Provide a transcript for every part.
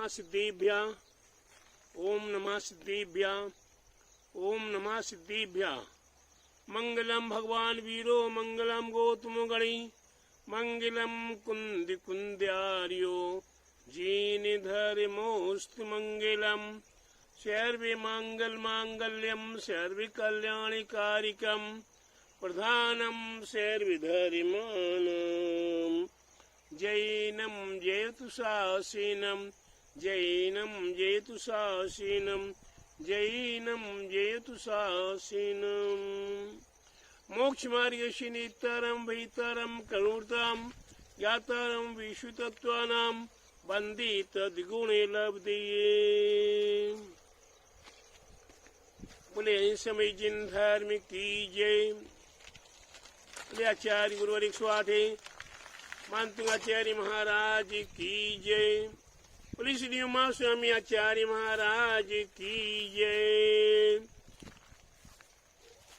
नमः सिद्धिभ्यः ओम नमः सिद्धिभ्यः ओम नमः सिद्धिभ्यः। मंगलम भगवान वीरो मंगलम गौतमो गणी मंगलम कुंद कुंद्यार्यो जीनिधर मोस्त मंगलम सर्वे मंगल मांगल्यम सर्वे कल्याणी कारिकम प्रधानम सर्वधर्माणां जैनम जयतु शासीनम जैनम जयतु शासीनम जैनम जयतु शासीनम। मोक्ष मार्गस्य नितरं भीतरं करुणतां ज्ञातरं विश्वतत्त्वानां वन्दे तद्गुणे लब्धये। बोले समय जिन धर्म की जय। बोले आचार्य गुरुवर 108 मानतुंग आचार्य महाराज की जय। बोले श्री उमा स्वामी आचार्य महाराज की जय।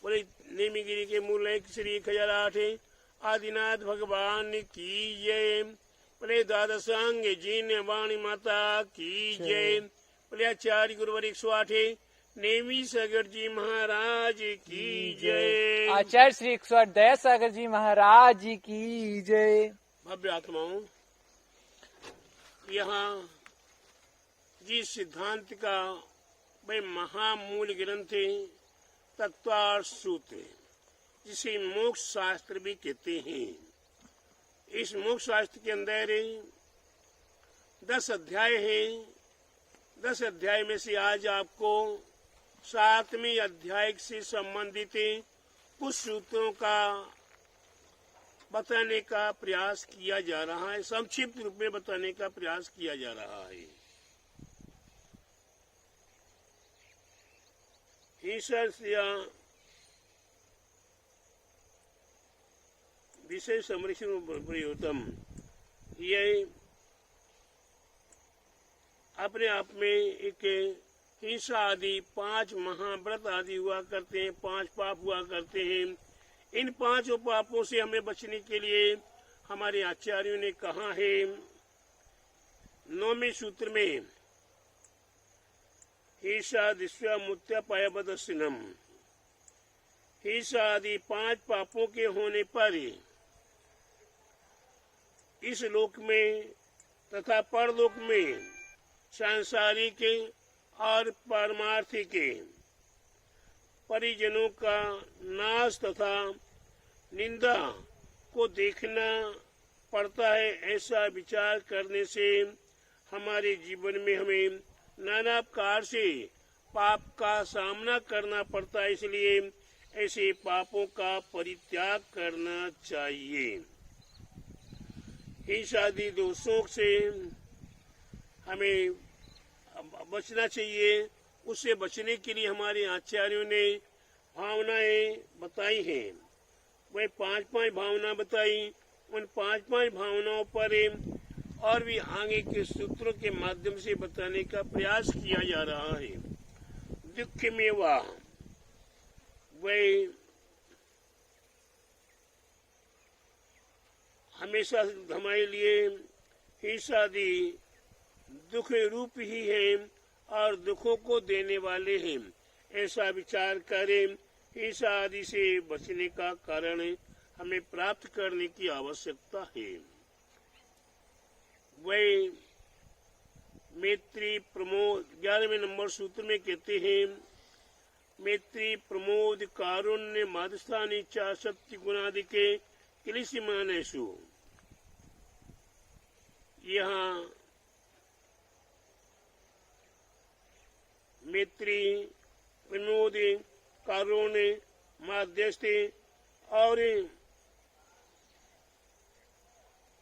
बोले नेमिगिरी के मूल श्री 1008 आदिनाथ भगवान की जय। बोले द्वादशांग जीन वाणी माता की जय। बोले आचार्य गुरुवर 108 नेमी सागर जी महाराज की जय। आचार्य श्री 108 दया सागर जी महाराज जी की जय। भव्य आत्माओं, यहाँ जिस सिद्धांत का वह महामूल ग्रंथ है तत्वार्थ सूत्र, जिसे मोक्ष शास्त्र भी कहते हैं। इस मोक्ष शास्त्र के अंदर 10 अध्याय हैं। 10 अध्याय में से आज आपको 7वें अध्याय से संबंधित कुछ सूत्रों का बताने का प्रयास किया जा रहा है, संक्षिप्त रूप में बताने का प्रयास किया जा रहा है। ईश्वर विषय संरक्षण प्रयोतम, ये अपने आप में एक हिंसा आदि 5 महाव्रत आदि हुआ करते हैं, 5 पाप हुआ करते हैं। इन 5 पापों से हमें बचने के लिए हमारे आचार्यों ने कहा है 9वें सूत्र में, हिंसा दिश्वा मुत्यापायबदस्सिनम, हिंसा आदि 5 पापों के होने पर इस लोक में तथा परलोक में सांसारिक और पारमार्थिक परिजनों का नाश तथा निंदा को देखना पड़ता है। ऐसा विचार करने से हमारे जीवन में हमें नाना प्रकार से पाप का सामना करना पड़ता है, इसलिए ऐसे पापों का परित्याग करना चाहिए। हिंसादि दोषों से हमें बचना चाहिए। उससे बचने के लिए हमारे आचार्यों ने भावनाएं बताई हैं। वह 5 भावना बताई। उन 5 भावनाओं पर और भी आगे के सूत्रों के माध्यम से बताने का प्रयास किया जा रहा है। दुख में वह हमेशा हमारे लिए हिंसादि दुख रूप ही है और दुखों को देने वाले हैं। ऐसा विचार करें। हिंसा आदि से बचने का कारण हमें प्राप्त करने की आवश्यकता है। वह मैत्री प्रमोद 11वें नंबर सूत्र में कहते हैं, मैत्री प्रमोद कारुण्य मादस्थानी चा सत्य गुणादि के क्लिशिमानेषु। यहाँ मैत्री प्रमोद कारुण्य माध्यस्थ और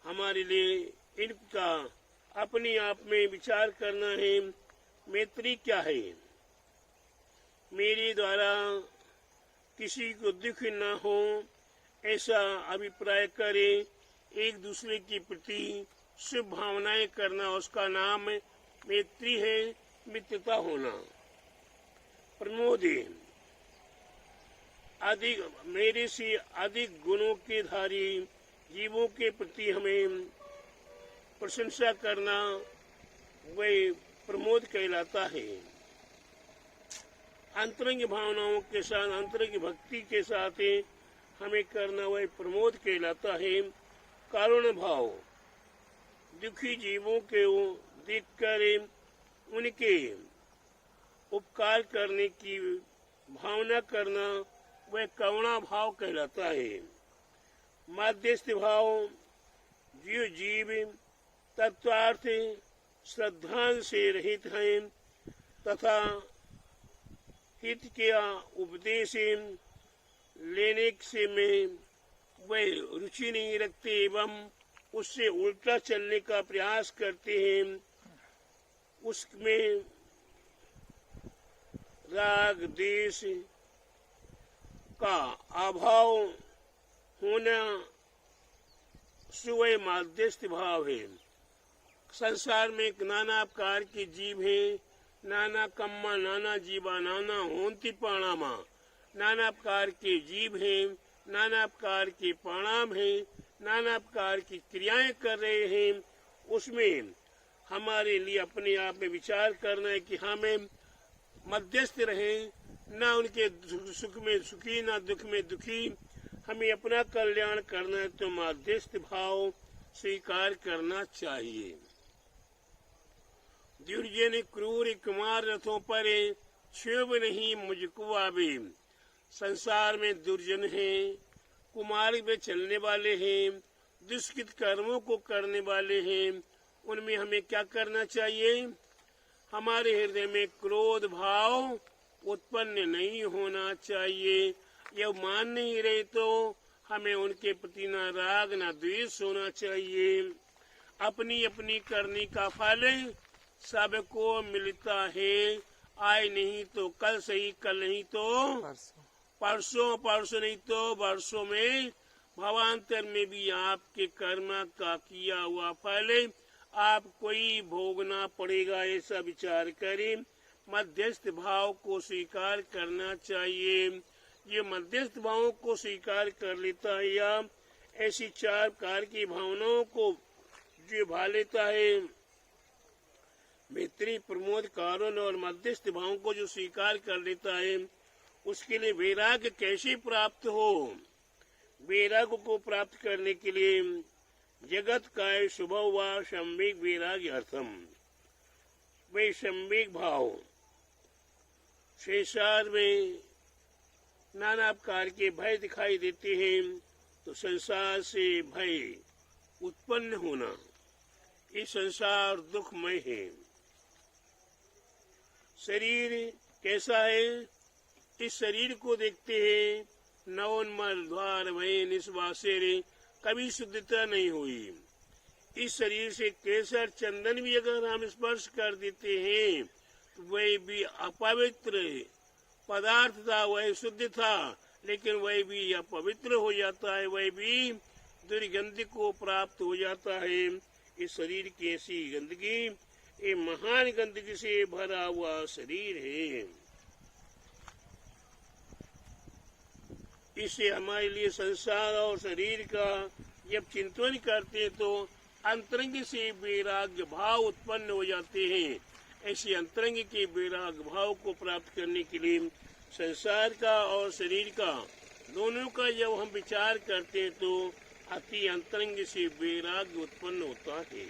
हमारे लिए इनका अपने आप में विचार करना है। मैत्री क्या है? मेरे द्वारा किसी को दुख न हो ऐसा अभिप्राय करें। एक दूसरे के प्रति शुभ भावनाएं करना, उसका नाम मैत्री है। मित्रता होना। प्रमोद अधिक मेरे से अधिक गुणों के धारी जीवों के प्रति हमें प्रशंसा करना, वही प्रमोद कहलाता है। अंतरंग भावनाओं के साथ, अंतरंग भक्ति के साथ हमें करना वही प्रमोद कहलाता है। करुण भाव, दुखी जीवों के देखकर उनके उपकार करने की भावना करना वह करुणा भाव कहलाता है। मध्यस्थ भाव, जो जीव तत्वार्थ श्रद्धा से रहित हैं तथा हित के उपदेश लेने से में वे रुचि नहीं रखते एवं उससे उल्टा चलने का प्रयास करते हैं, उसमें राग द्वेष का अभाव होना सुवय मध्यस्थ भाव है। संसार में नाना प्रकार के जीव हैं, नाना कम्मा नाना जीवा नाना होंति प्राणामा, नाना प्रकार के जीव हैं, नाना प्रकार के प्राणाम हैं, नाना प्रकार की क्रियाएं कर रहे हैं। उसमें हमारे लिए अपने आप में विचार करना है कि हमें मध्यस्थ रहें, न उनके सुख में सुखी न दुख में दुखी। हमें अपना कल्याण करना है तो मध्यस्थ भाव स्वीकार करना चाहिए। दुर्जन क्रूर कुमार रथों पर क्षोभ नहीं मुझको आवे। संसार में दुर्जन हैं, कुमार्ग में चलने वाले हैं, दुष्कृत कर्मों को करने वाले हैं। उनमें हमें क्या करना चाहिए? हमारे हृदय में क्रोध भाव उत्पन्न नहीं होना चाहिए। यह मान नहीं रहे तो हमें उनके प्रति न राग न द्वेष होना चाहिए। अपनी अपनी करनी का फल सबको मिलता है। आज नहीं तो कल सही, कल नहीं तो परसों, परसों नहीं तो वर्षों में, भवांतर में भी आपके कर्म का किया हुआ फल आपको ही भोगना पड़ेगा। ऐसा विचार करें। मध्यस्थ भाव को स्वीकार करना चाहिए। ये मध्यस्थ भावों को स्वीकार कर लेता है या ऐसी चार प्रकार की भावनाओं को जो भा लेता है, मैत्री, प्रमोद, कारण और मध्यस्थ भावों को जो स्वीकार कर लेता है, उसके लिए वैराग्य कैसे प्राप्त हो? वैराग्य को प्राप्त करने के लिए जगत काय शुभ व संवेग वैराग्य अर्थम, वे संवेग भाव। संसार में नाना प्रकार के भय दिखाई देते हैं, तो संसार से भय उत्पन्न होना, ये संसार दुखमय है। शरीर कैसा है? इस शरीर को देखते हैं, नवोन्मल द्वार भय निस्वासे रे, कभी शुद्धता नहीं हुई। इस शरीर से केसर चंदन भी अगर हम स्पर्श कर देते हैं तो वह भी अपवित्र पदार्थ था, वह शुद्ध था, लेकिन वह भी अपवित्र हो जाता है, वह भी दुर्गंध को प्राप्त हो जाता है। इस शरीर की ऐसी गंदगी, ये महान गंदगी से भरा हुआ शरीर है। इससे हमारे लिए संसार और शरीर का जब चिंतन करते हैं तो अंतरंग से वैराग्य भाव उत्पन्न हो जाते हैं। ऐसे अंतरंग के वैराग्य भाव को प्राप्त करने के लिए संसार का और शरीर का दोनों का जब हम विचार करते हैं तो अति अंतरंग से वैराग्य उत्पन्न होता है।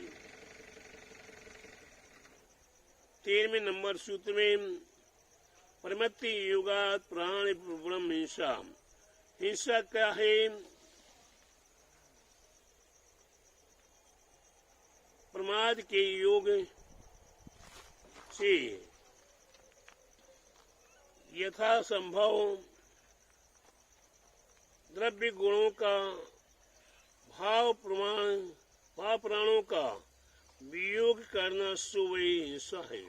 13वें नंबर सूत्र में परमति योगात् प्राण ब्रह्म हिंसा। हिंसा क्या है? प्रमाद के योग से यथा संभव द्रव्य गुणों का भाव प्राणों का वियोग करना सो वही हिंसा है।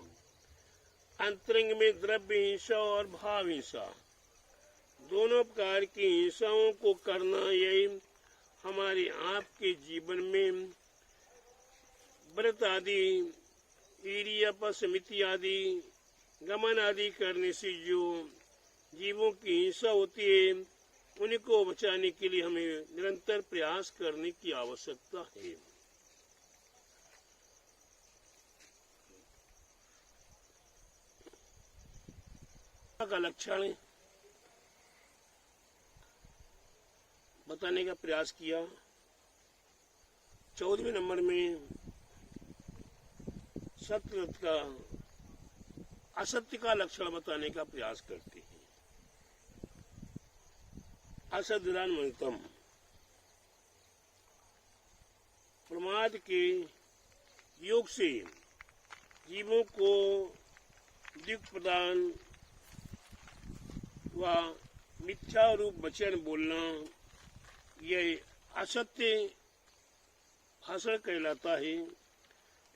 अंतरंग में द्रव्य हिंसा और भाव हिंसा, दोनों प्रकार की हिंसाओं को करना, यही हमारे आपके जीवन में व्रत आदि, ईर्ष्या, समिति आदि, गमन आदि करने से जो जीवों की हिंसा होती है, उनको बचाने के लिए हमें निरंतर प्रयास करने की आवश्यकता है। का लक्षण बताने का प्रयास किया। 14वें नंबर में सत्य का असत्य का लक्षण बताने का प्रयास करते हैं। असद्दानमतम प्रमाद के योग से जीवों को दिक् प्रदान व मिथ्या रूप वचन बोलना यह असत्य भाषण कहलाता है।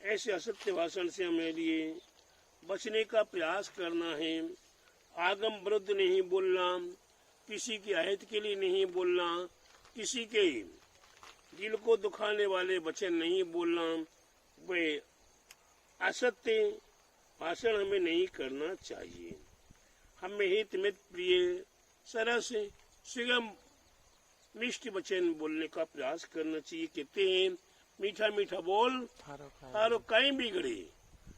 ऐसे असत्य भाषण से हमें लिए बचने का प्रयास करना है। आगम विरुद्ध नहीं बोलना, किसी की अहित के लिए नहीं बोलना, किसी के दिल को दुखाने वाले वचन नहीं बोलना, वे असत्य भाषण हमें नहीं करना चाहिए। हमें हित मित प्रिय सरस सुगम मिष्ट वचन बोलने का प्रयास करना चाहिए। कहते हैं मीठा मीठा बोल तारो कहीं बिगड़े।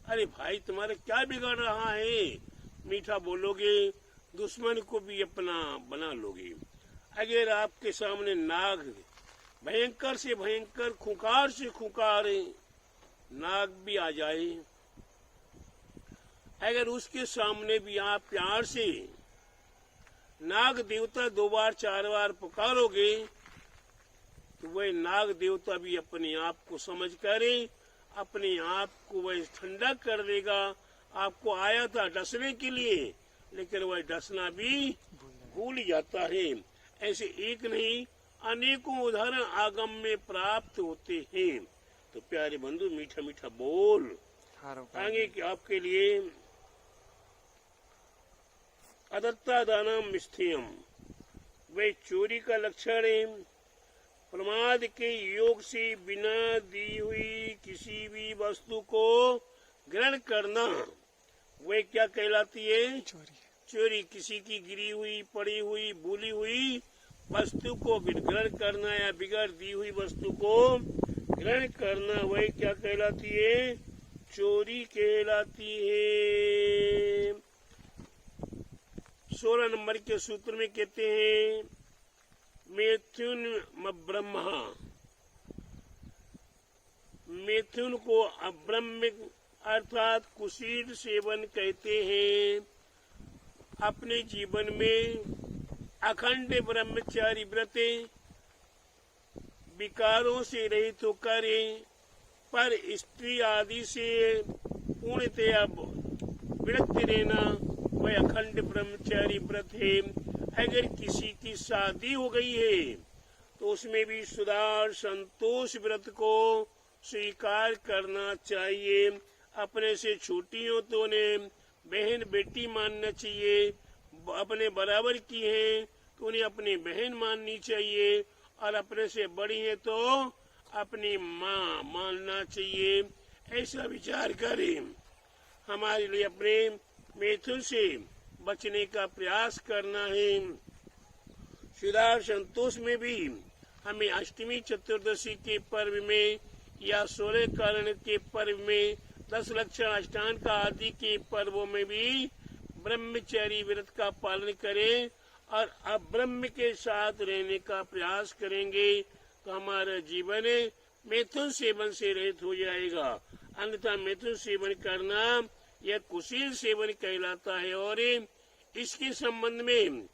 अरे भाई तुम्हारे क्या बिगड़ रहा है? मीठा बोलोगे दुश्मन को भी अपना बना लोगे। अगर आपके सामने नाग भयंकर से भयंकर खूंखार से खूंखार नाग भी आ जाए, अगर उसके सामने भी आप प्यार से नाग देवता 2 बार 4 बार पुकारोगे तो वह नाग देवता भी अपने आप को समझ कर अपने आप को वह ठंडा कर देगा। आपको आया था डसने के लिए, लेकिन वह डसना भी भूल जाता है। ऐसे एक नहीं अनेकों उदाहरण आगम में प्राप्त होते हैं। तो प्यारे बंधु मीठा मीठा बोल आगे कि आपके लिए अदत्ता दानम मिस्थ्यम वे चोरी का लक्षण है। प्रमाद के योग से बिना दी हुई किसी भी वस्तु को ग्रहण करना वे क्या कहलाती है? चोरी। किसी की गिरी हुई, पड़ी हुई, भूली हुई वस्तु को ग्रहण करना या बिगड़ दी हुई वस्तु को ग्रहण करना वह क्या कहलाती है? चोरी कहलाती है। 16 नंबर के सूत्र में कहते हैं मैथुन ब्रह्मा, मैथुन को अब्रह्म अर्थात कुशील सेवन कहते हैं। अपने जीवन में अखंड ब्रह्मचारी व्रत विकारों से रहित होकर पर स्त्री आदि से पूर्णतया विरक्त रहना वह अखंड ब्रह्मचारी व्रत है। अगर किसी की शादी हो गई है तो उसमें भी सुधार संतोष व्रत को स्वीकार करना चाहिए। अपने से छोटी हो तो उन्हें बहन बेटी मानना चाहिए, अपने बराबर की है तो उन्हें अपनी बहन माननी चाहिए, और अपने से बड़ी है तो अपनी माँ मानना चाहिए। ऐसा विचार करें। हमारे लिए अपने मैथुन से बचने का प्रयास करना है। सुधार संतोष में भी हमें अष्टमी चतुर्दशी के पर्व में या 16 कारण के पर्व में 10 लक्षण अष्टांग का आदि के पर्वों में भी ब्रह्मचर्य व्रत का पालन करें और अब्रह्म के साथ रहने का प्रयास करेंगे तो हमारा जीवन मैथुन सेवन से रहित हो जाएगा। अन्यथा मैथुन सेवन करना यह कुशील सेवन कहलाता है। और इसके संबंध में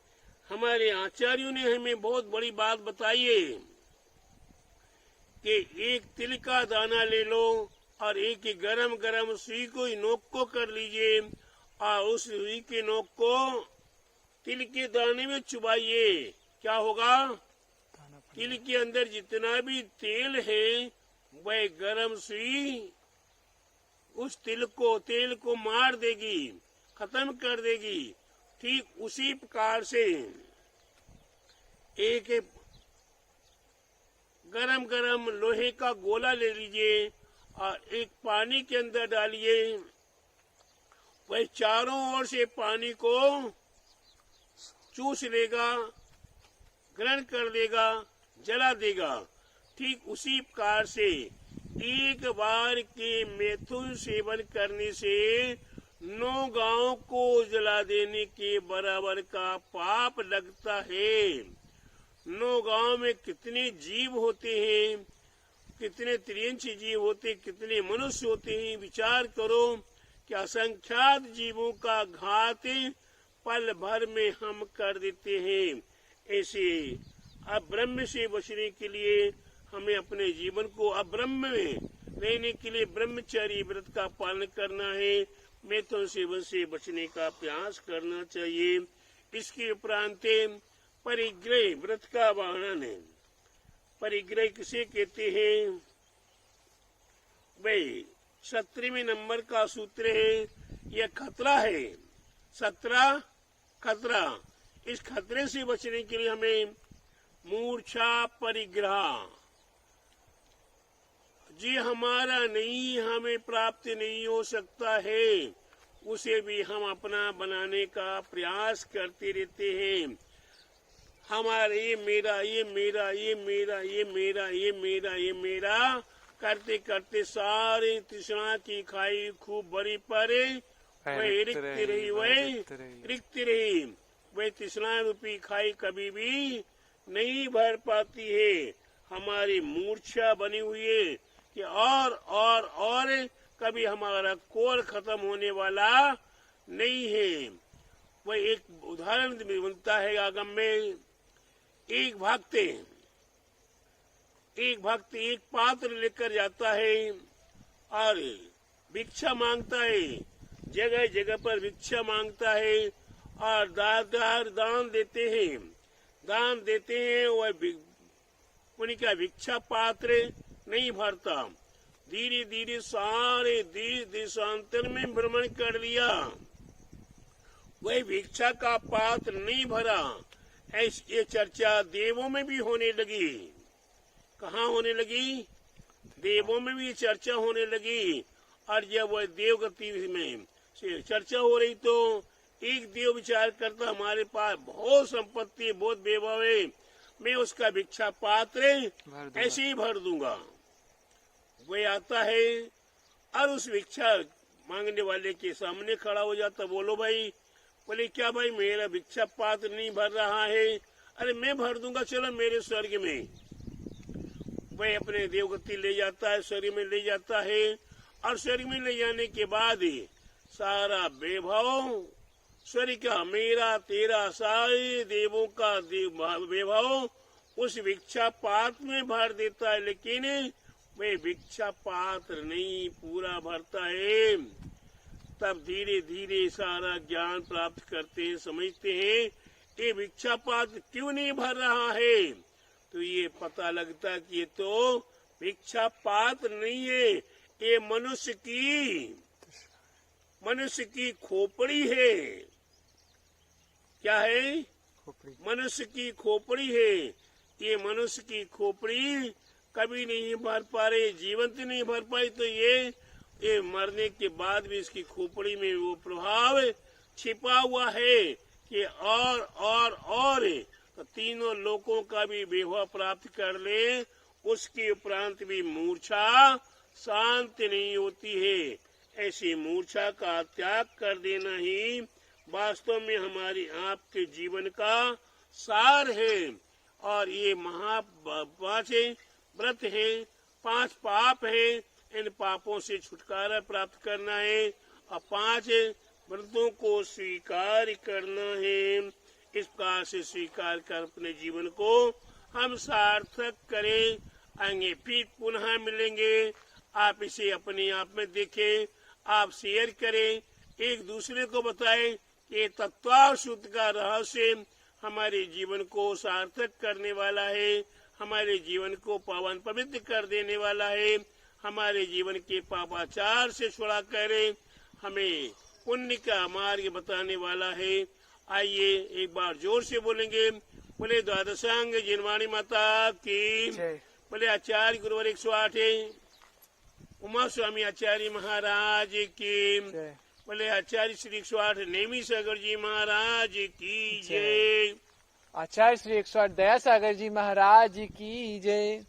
हमारे आचार्यों ने हमें बहुत बड़ी बात बताई है कि एक तिल का दाना ले लो और एक ही गरम गरम सुई को ही नोक को कर लीजिए और उस सुई के नोक को तिल के दाने में चुबाइए। क्या होगा? तिल के अंदर जितना भी तेल है वह गरम सुई उस तेल को मार देगी, खत्म कर देगी। ठीक उसी प्रकार से एक गरम गरम लोहे का गोला ले लीजिए और एक पानी के अंदर डालिए, वह चारों ओर से पानी को चूस लेगा, ग्रहण कर लेगा, जला देगा। ठीक उसी प्रकार से एक बार के मैथुन सेवन करने से 9 गांव को जला देने के बराबर का पाप लगता है। 9 गांव में कितने जीव होते हैं, कितने त्रियंशी जीव होते, कितने मनुष्य होते हैं। विचार करो कि असंख्यात जीवों का घात पल भर में हम कर देते हैं। ऐसे अब ब्रह्म से बचने के लिए हमें अपने जीवन को अब्रह्म में रहने के लिए ब्रह्मचर्य व्रत का पालन करना है। मैथुन सेवन से बचने का प्रयास करना चाहिए। इसके उपरांत परिग्रह व्रत का वर्णन है। परिग्रह किसे कहते हैं भाई? 17वें नंबर का सूत्र है, यह खतरा है। 17 खतरा। इस खतरे से बचने के लिए हमें मूर्छा परिग्रह, जी हमारा नहीं, हमें प्राप्त नहीं हो सकता है, उसे भी हम अपना बनाने का प्रयास करते रहते हैं। हमारे ये मेरा, ये मेरा, ये मेरा, ये मेरा, ये मेरा, ये मेरा करते करते सारे तृष्णा की खाई खूब बड़ी पड़े, वही रिक्त रही, वही रिक्त रही। वही तृष्णा रूपी खाई कभी भी नहीं भर पाती है। हमारी मूर्छा बनी हुई है कि और कभी हमारा कोर खत्म होने वाला नहीं है। वह एक उदाहरण बनता है आगम में। एक भक्त एक पात्र लेकर जाता है और भिक्षा मांगता है। जगह जगह पर भिक्षा मांगता है और दान देते हैं। वह उनका भिक्षा पात्र नहीं भरता। धीरे धीरे सारे देश देशांतर में भ्रमण कर लिया, वह भिक्षा का पात्र नहीं भरा। ऐसी ये चर्चा देवों में भी होने लगी। कहाँ होने लगी? देवों में भी चर्चा होने लगी। और जब वह देवगति में से चर्चा हो रही तो एक देव विचार करता, हमारे पास बहुत संपत्ति, बहुत वैभव है, मैं उसका भिक्षा पात्र ऐसे ही भर दूंगा। वह आता है और उस भिक्षा मांगने वाले के सामने खड़ा हो जाता। बोलो भाई। बोले क्या भाई, मेरा भिक्षा पात्र नहीं भर रहा है? अरे मैं भर दूंगा, चलो मेरे स्वर्ग में। वह अपने देवगति ले जाता है, स्वर्ग में ले जाता है। और स्वर्ग में ले जाने के बाद सारा वैभव स्वर्ग का, मेरा तेरा सारे देवों का वैभव उस भिक्षा पात्र में भर देता है, लेकिन वे भिक्षा पात्र नहीं पूरा भरता है। तब धीरे धीरे सारा ज्ञान प्राप्त करते हैं, समझते हैं ये भिक्षा पात्र क्यों नहीं भर रहा है। तो ये पता लगता कि ये तो भिक्षा पात्र नहीं है, ये मनुष्य की खोपड़ी है। क्या है? मनुष्य की खोपड़ी है। ये मनुष्य की खोपड़ी कभी नहीं भर पा रहे, जीवंत नहीं भर पाई। तो ये मरने के बाद भी इसकी खोपड़ी में वो प्रभाव छिपा हुआ है कि और तो तीनों लोकों का भी वैभव प्राप्त कर ले, उसके उपरांत भी मूर्छा शांत नहीं होती है। ऐसी मूर्छा का त्याग कर देना ही वास्तव में हमारी आपके जीवन का सार है। और ये पांच व्रत है, 5 पाप है, इन पापों से छुटकारा प्राप्त करना है और 5 व्रतों को स्वीकार करना है। इस प्रकार से स्वीकार कर अपने जीवन को हम सार्थक करें। आगे फिर पुनः मिलेंगे। आप इसे अपने आप में देखें, आप शेयर करें, एक दूसरे को बताएं कि तत्वाशुद्ध का रहस्य हमारे जीवन को सार्थक करने वाला है, हमारे जीवन को पावन पवित्र कर देने वाला है, हमारे जीवन के पापाचार से छुड़ा कर हमें पुण्य का मार्ग बताने वाला है। आइए एक बार जोर से बोलेंगे। बोले द्वादशांग जिनवाणी माता की, बोले आचार्य गुरुवर 108 उमा स्वामी आचार्य महाराज की, बोले आचार्य श्री 108 नेमी सागर जी महाराज की जय। आचार्य श्री 108 दया सागर जी महाराज की जय।